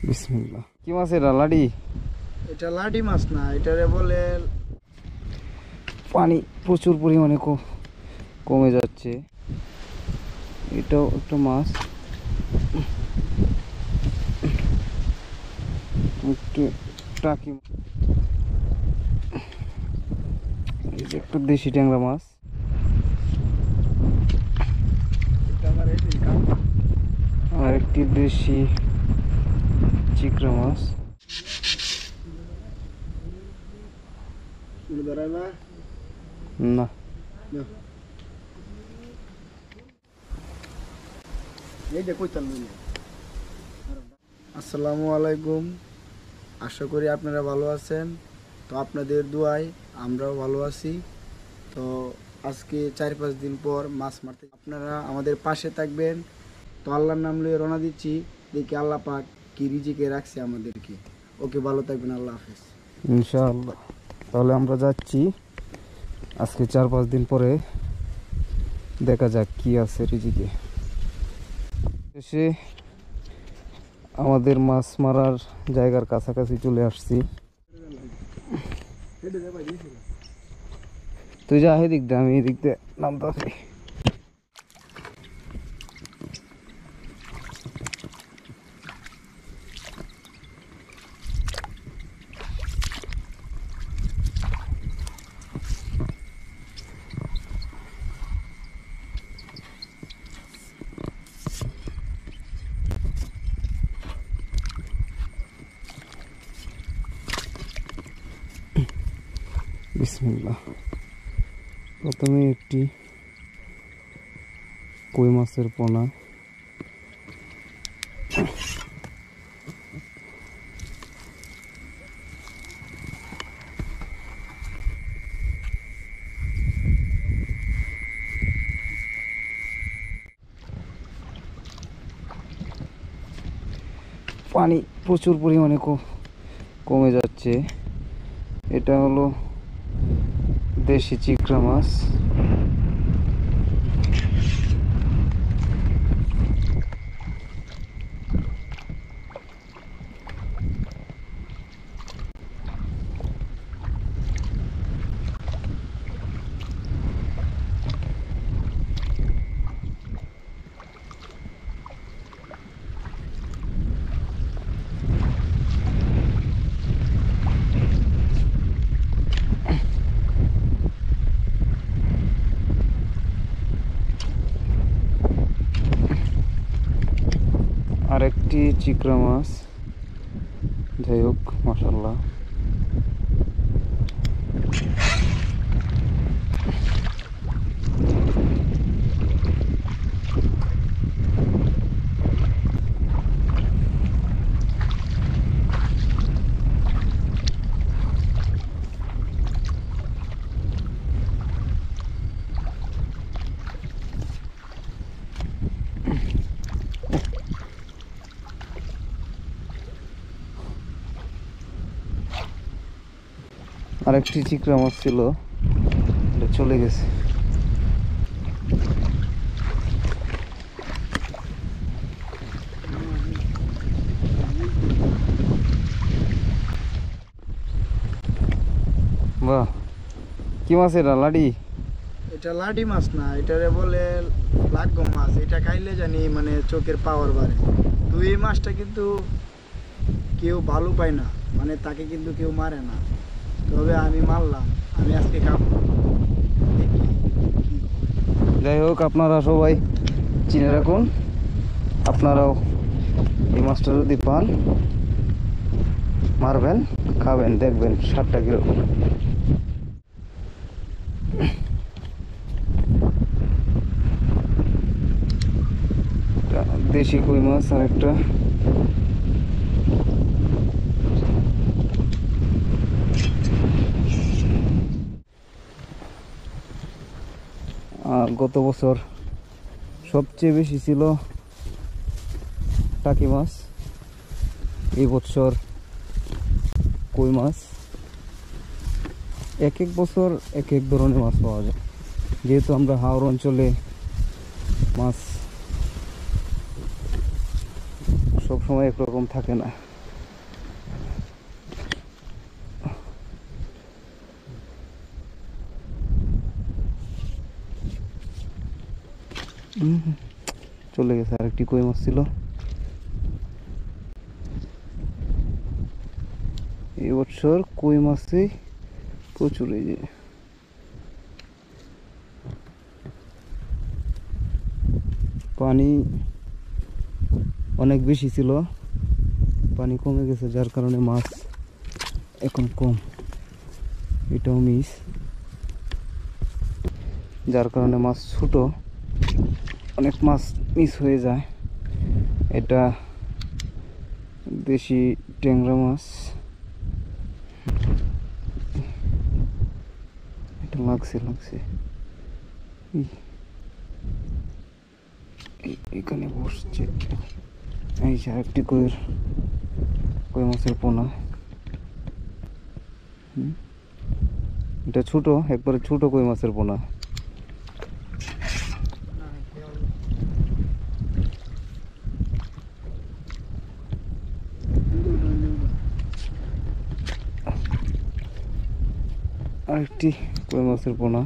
বিসমিল্লাহ। কি মাছ এটা? লাডি? এটা লাডি মাছ না, এটারে বলে পানি প্রচুর পরিমাণে কমে যাচ্ছে। এটাও একটা মাছ, একটু টাকি। এই যে একটা দেশি ট্যাংরা মাছ, আর একটি দেশি চিকড়া মাছ। না, আসসালামু আলাইকুম। আশা করি আপনারা ভালো আছেন। তো আপনাদের দোয়ায় আমরাও ভালো আছি। তো আজকে 4-5 দিন পর মাছ মারতে আপনারা আমাদের পাশে থাকবেন। তো আল্লাহর নাম লয়ে রওনা দিচ্ছি, দেখি আল্লাহ পাক কি রিজিকে রাখছে আমাদেরকে। ওকে, ভালো থাকবেন, আল্লাহ হাফেজ। ইনশাআল্লাহ। তাহলে আমরা যাচ্ছি আজকে 4-5 দিন পরে, দেখা যাক কি আছে রিজিকে। এসে আমাদের মাছ মারার জায়গার কাছাকাছি চলে আসছি। তুই যা এদিক দিয়ে, আমি এদিক দিয়ে নামতেছি। বিসমিল্লাহ। প্রথমে একটি কই মাছের পোনা, পানি প্রচুর পরিমাণে কমে যাচ্ছে। এটা হলো দেশি চিকড়া মাছ। আরেকটি চিকড়া মাছ। যাই হোক, মাশাআল্লাহ। আরেকটি চিকড়া মাছ ছিল, এটা চলে গেছে। বাহ, কি মাছ এটা? লাডি? এটা লাডি মাছ না, এটারে বলে লাগগম মাছ। এটা খাইলে জানি মানে চোখের পাওয়ার বাড়ে। তো এই মাছটা কিন্তু কেউ ভালো পায় না, মানে তাকে কিন্তু কেউ মারে না। তবে আমি মারলাম, আমি আজকে খাবো। যাই হোক, আপনারা সবাই চিনে রাখুন, আপনারাও এই মাছটা যদি পান মারবেন, খাবেন, দেখবেন স্বাদটা কিরকম। দেশি কই মাছ আর একটা। গত বছর সবচেয়ে বেশি ছিল টাকি মাছ, এই বছর কই মাছ। এক এক বছর এক এক ধরনের মাছ পাওয়া যায়, যেহেতু আমরা হাওড় অঞ্চলে মাছ সব সময় একরকম থাকে না। চলে গেছে। আরেকটি কই মাছ ছিল। এবছর কই মাছে প্রচুর। এই যে পানি অনেক বেশি ছিল, পানি কমে গেছে যার কারণে মাছ এখন কম। এটাও মিস, যার কারণে মাছ ছোট, অনেক মাছ মিস হয়ে যায়। এটা দেশি ট্যাংরা মাছ। এটা লাগছে লাগছে এখানে বসছে। এই যে আরেকটি কই মাছের পোনা। এটা ছোট, একবারে ছোট কই মাছের পোনা। আরেকটি কই মাছের পোনা।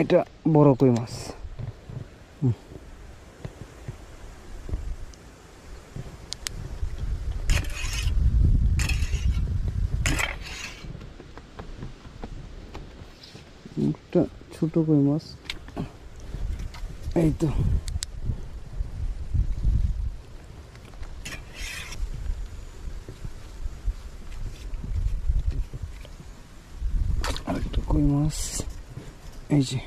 এটা বড় কই মাছ। একটা ছোট কই মাছ। এই তো আরেকটা কই মাছ। এই যে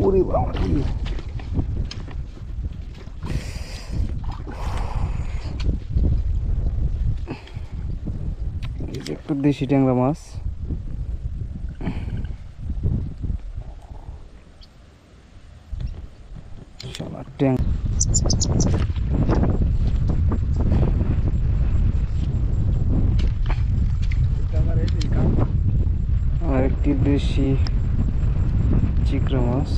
ওরে বাবা, এই যে একটা দেশি ট্যাংরা মাছ। শালা ট্যাং আরেকটি দেশি চিকরা মাছ।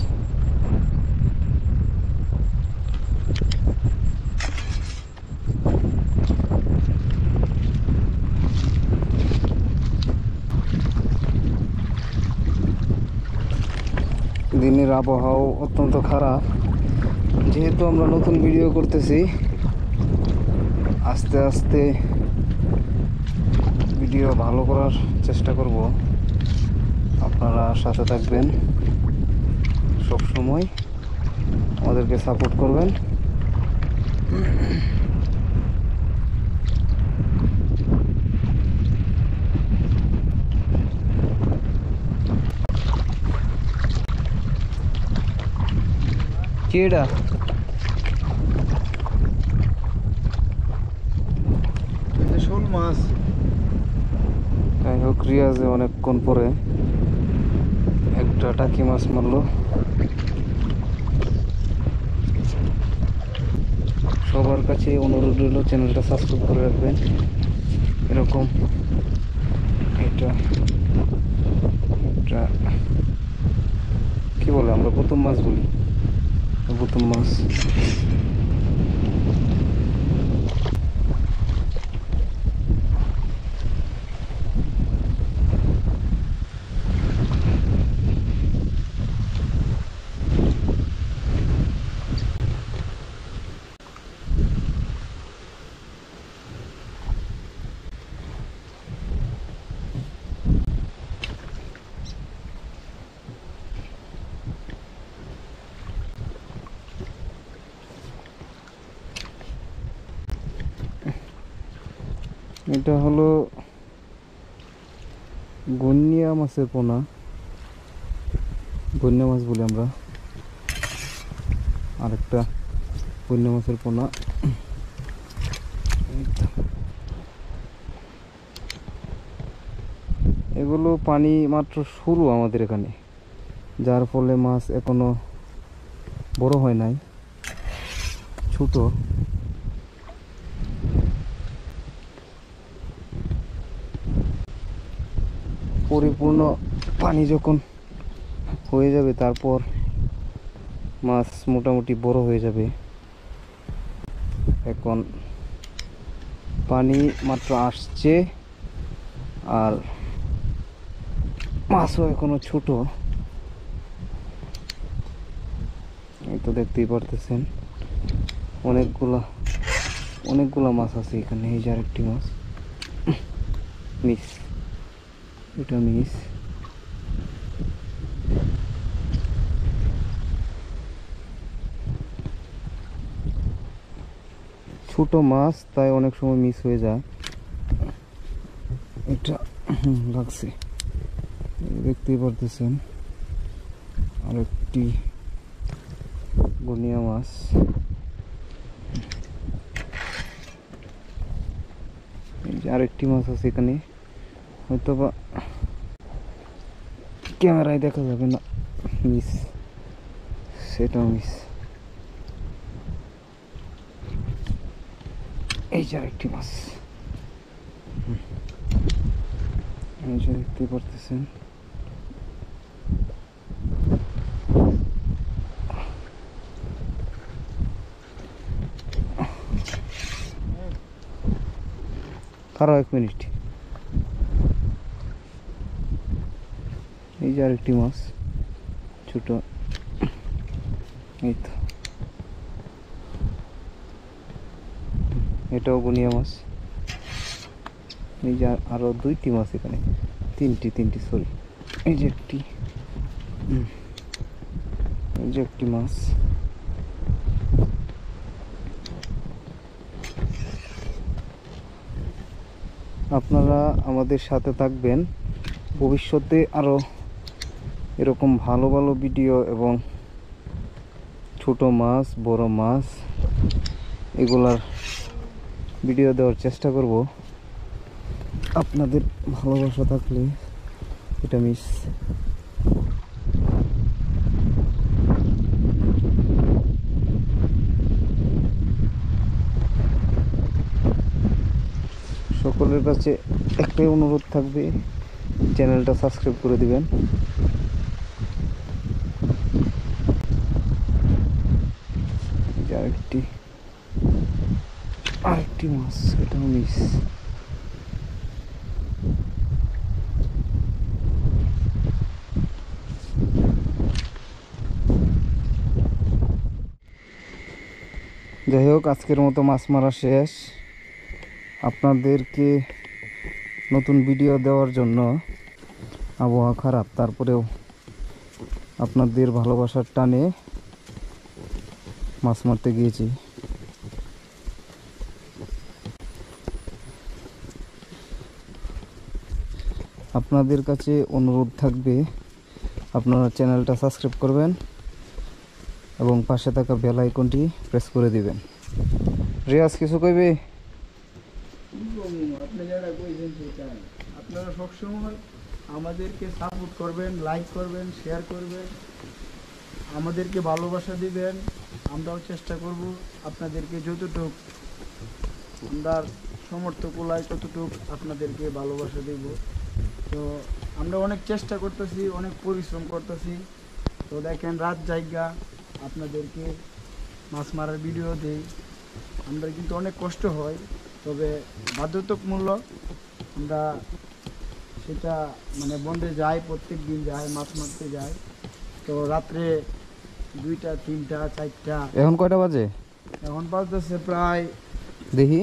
দিনের আবহাওয়া অত্যন্ত খারাপ, যেহেতু আমরা নতুন ভিডিও করতেছি, আস্তে আস্তে ভিডিও ভালো করার চেষ্টা করব। আপনারা সাথে থাকবেন, সব সময় আমাদেরকে সাপোর্ট করবেন। কেডা শোল মাছ। যাই হোক, রিয়াজে অনেকক্ষণ পরে একটা টাকি মাছ মারলো। সবার কাছে অনুরোধ রইল, চ্যানেলটা সাবস্ক্রাইব করে রাখবেন। এরকম এটা এটা কি বলে, আমরা প্রথম মাছ বলি, প্রথম মাছ। এটা হলো গন্যা মাছের পোনা, গন্যা মাছ বলি আমরা। আরেকটা গন্যা মাছের পোনা। এগুলো পানি মাত্র শুরু আমাদের এখানে, যার ফলে মাছ এখনো বড় হয় নাই, ছোট। পরিপূর্ণ পানি যখন হয়ে যাবে তারপর মাছ মোটামুটি বড় হয়ে যাবে। এখন পানি মাত্র আসছে আর মাছও এখনো ছোট। এই তো দেখতেই পারতেছেন অনেকগুলা মাছ আছে এখানে। এই যে আরেকটি মাছ, মিস, এটা মিস। ছোট মাছ তাই অনেক সময় মিস হয়ে যায়। এটা লাগছে, দেখতেই পারতেছেন আরেকটি গনিয়া মাছ। এই যে আরেকটি মাছ আছে এখানে, হয়তো বা ক্যামেরায় দেখা যাবে না, মিস, সেটাও মিস। এই যে আরেকটি মাছ, এই যে দেখতে পারতেছেন। আরো 1 মিনিট। এই যে আরেকটি মাছ, ছোট। এই তো, এটাও গুনিয়া মাছ। এই যে আরো 2টি মাছ এখানে, তিনটি সরি। এই যে একটি, এই যে একটি মাছ। আপনারা আমাদের সাথে থাকবেন, ভবিষ্যতে আরো এরকম ভালো ভালো ভিডিও এবং ছোট মাছ বড় মাছ এগুলার ভিডিও দেওয়ার চেষ্টা করব। আপনাদের ভালোবাসা থাকলে এটা মিস। সকলের কাছে একটাই অনুরোধ থাকবে, চ্যানেলটা সাবস্ক্রাইব করে দিবেন। আরেকটি মাছ, এটাও মিস। যাই হোক, আজকের মতো মাছ মারা শেষ। আপনাদেরকে নতুন ভিডিও দেওয়ার জন্য, আবহাওয়া খারাপ তারপরেও আপনাদের ভালোবাসার টানে মাছ মারতে গিয়েছি। আপনাদের কাছে অনুরোধ থাকবে, আপনারা চ্যানেলটা সাবস্ক্রাইব করবেন এবং পাশে থাকা বেল আইকনটি প্রেস করে দিবেন। রিয়াজ কিছু কইবে? আপনি যারা কইছেন সেটাই, আপনারা সবসময় আমাদেরকে সাপোর্ট করবেন, লাইক করবেন, শেয়ার করবেন, আমাদেরকে ভালোবাসা দিবেন। আমরাও চেষ্টা করব আপনাদেরকে যতটুক আমরা সমর্থ কুলায় ততটুক আপনাদেরকে ভালোবাসা দেব। তো আমরা অনেক চেষ্টা করতেছি, অনেক পরিশ্রম করতেছি। তো দেখেন রাত জায়গা আপনাদেরকে মাছ মারার ভিডিও দেই, আমরা কিন্তু অনেক কষ্ট হয়, তবে বাধ্যতামূলক আমরা সেটা মানে বন্ধে যাই, প্রত্যেক দিন যাই, মাছ মারতে যাই। তো রাত্রে 2টা 3টা 4টা। এখন কয়টা বাজে? এখন বাজতেছে প্রায় দেখি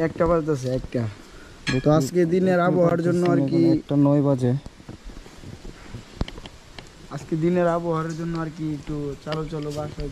1টা বাজতেছে, 1টা। তো আজকে দিনের আবহাওয়ার জন্য আর কি 1:09 বাজে। আজকে দিনের আবহাওয়ার জন্য আর কি একটু চালো বাসায়